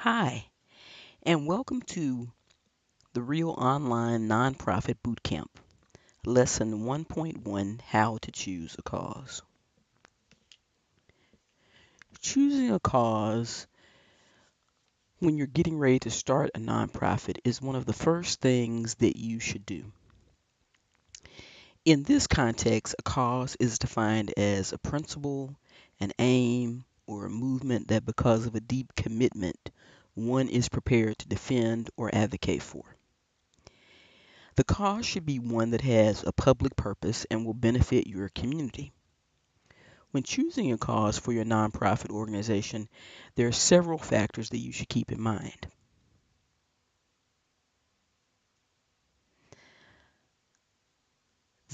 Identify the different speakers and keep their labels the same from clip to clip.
Speaker 1: Hi, and welcome to the Real Online Nonprofit Bootcamp, Lesson 1.1, How to Choose a Cause. Choosing a cause when you're getting ready to start a nonprofit is one of the first things that you should do. In this context, a cause is defined as a principle, an aim, or a movement that because of a deep commitment, one is prepared to defend or advocate for. The cause should be one that has a public purpose and will benefit your community. When choosing a cause for your nonprofit organization, there are several factors that you should keep in mind.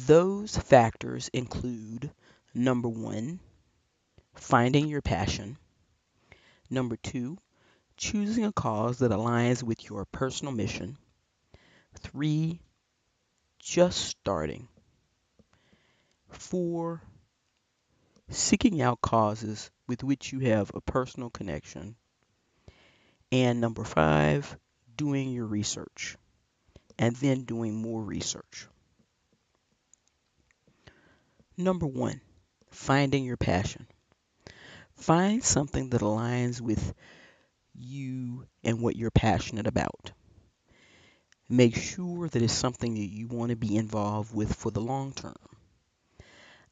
Speaker 1: Those factors include number one, finding your passion. Number two, choosing a cause that aligns with your personal mission. Three, just starting. Four, seeking out causes with which you have a personal connection. And number five, doing your research and then doing more research. Number one, finding your passion. Find something that aligns with you and what you're passionate about. Make sure that it's something that you want to be involved with for the long term.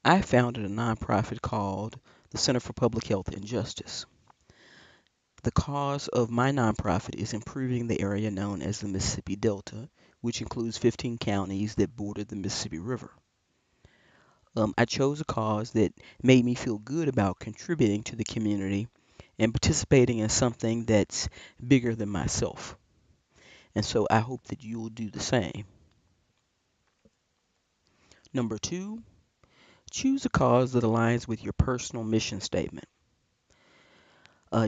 Speaker 1: I founded a nonprofit called the Center for Public Health and Justice. The cause of my nonprofit is improving the area known as the Mississippi Delta, which includes 15 counties that border the Mississippi River. I chose a cause that made me feel good about contributing to the community and participating in something that's bigger than myself. And so I hope that you will do the same. Number two, choose a cause that aligns with your personal mission statement.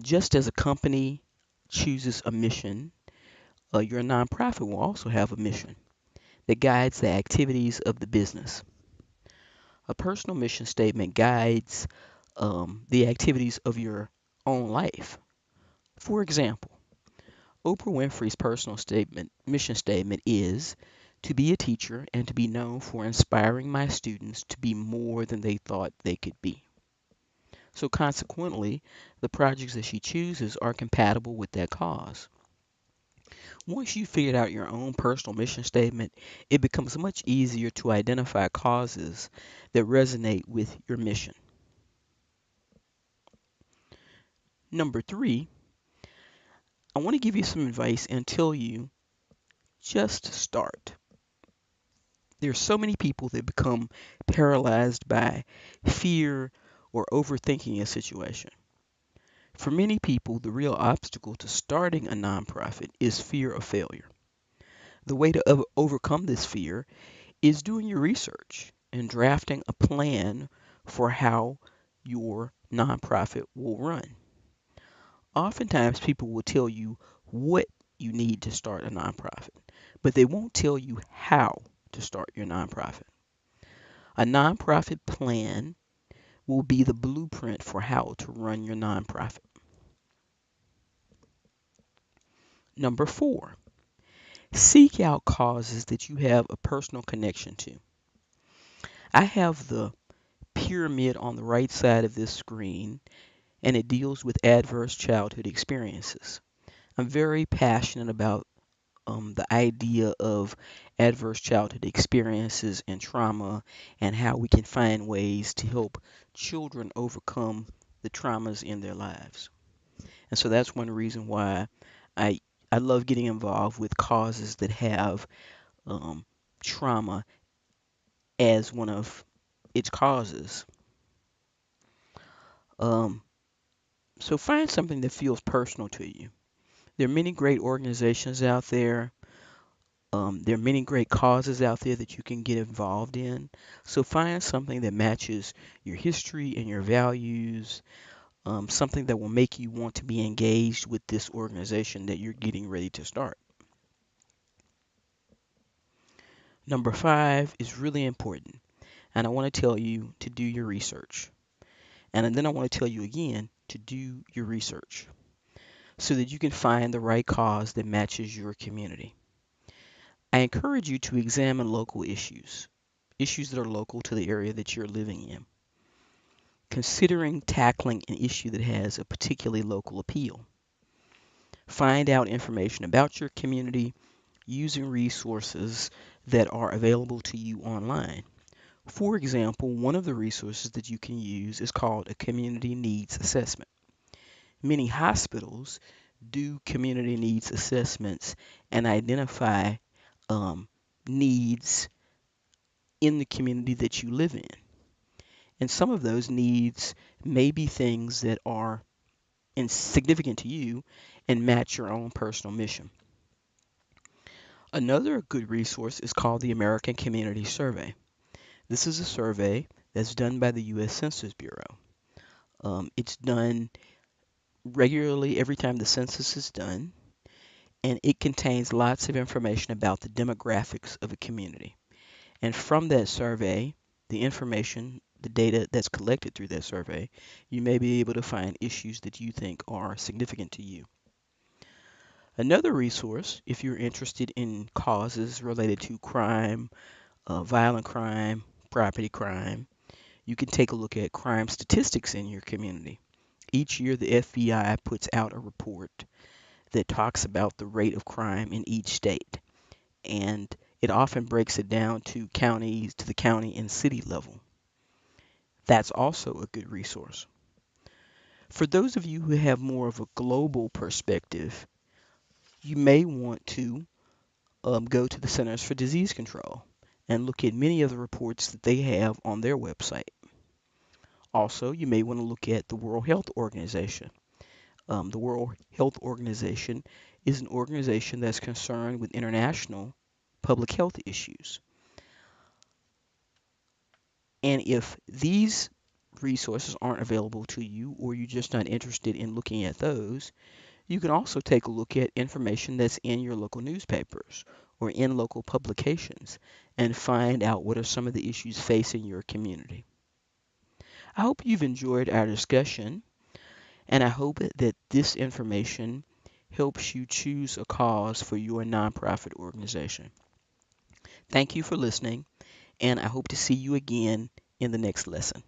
Speaker 1: Just as a company chooses a mission, your nonprofit will also have a mission that guides the activities of the business. A personal mission statement guides the activities of your own life. For example, Oprah Winfrey's mission statement is to be a teacher and to be known for inspiring my students to be more than they thought they could be. So consequently, the projects that she chooses are compatible with that cause. Once you've figured out your own personal mission statement, it becomes much easier to identify causes that resonate with your mission. Number three, I want to give you some advice and tell you just start. There are so many people that become paralyzed by fear or overthinking a situation. For many people, the real obstacle to starting a nonprofit is fear of failure. The way to overcome this fear is doing your research and drafting a plan for how your nonprofit will run. Oftentimes, people will tell you what you need to start a nonprofit, but they won't tell you how to start your nonprofit. A nonprofit plan will be the blueprint for how to run your nonprofit. Number four, seek out causes that you have a personal connection to. I have the pyramid on the right side of this screen, and it deals with adverse childhood experiences. I'm very passionate about the idea of adverse childhood experiences and trauma and how we can find ways to help children overcome the traumas in their lives. And so that's one reason why I I love getting involved with causes that have um, trauma as one of its causes. Um, so find something that feels personal to you. There are many great organizations out there. There are many great causes out there that you can get involved in. So find something that matches your history and your values, something that will make you want to be engaged with this organization that you're getting ready to start. Number five is really important, and I want to tell you to do your research. And then I want to tell you again to do your research. so that you can find the right cause that matches your community. I encourage you to examine local issues that are local to the area that you're living in, considering tackling an issue that has a particularly local appeal. Find out information about your community using resources that are available to you online. For example, one of the resources that you can use is called a community needs assessment. Many hospitals do community needs assessments and identify um, needs in the community that you live in. And some of those needs may be things that are insignificant to you and match your own personal mission. Another good resource is called the American Community Survey. This is a survey that's done by the U.S. Census Bureau. It's done regularly every time the census is done, and it contains lots of information about the demographics of a community. And from that survey, the information, the data that's collected through that survey, you may be able to find issues that you think are significant to you. Another resource, if you're interested in causes related to crime, violent crime, property crime, you can take a look at crime statistics in your community. Each year, the FBI puts out a report that talks about the rate of crime in each state, and it often breaks it down to counties, to the county and city level. That's also a good resource. For those of you who have more of a global perspective, you may want to go to the Centers for Disease Control and look at many of the reports that they have on their website. Also, you may want to look at the World Health Organization. The World Health Organization is an organization that's concerned with international public health issues. And if these resources aren't available to you, or you're just not interested in looking at those, you can also take a look at information that's in your local newspapers or in local publications and find out what are some of the issues facing your community. I hope you've enjoyed our discussion, and I hope that this information helps you choose a cause for your nonprofit organization. Thank you for listening, and I hope to see you again in the next lesson.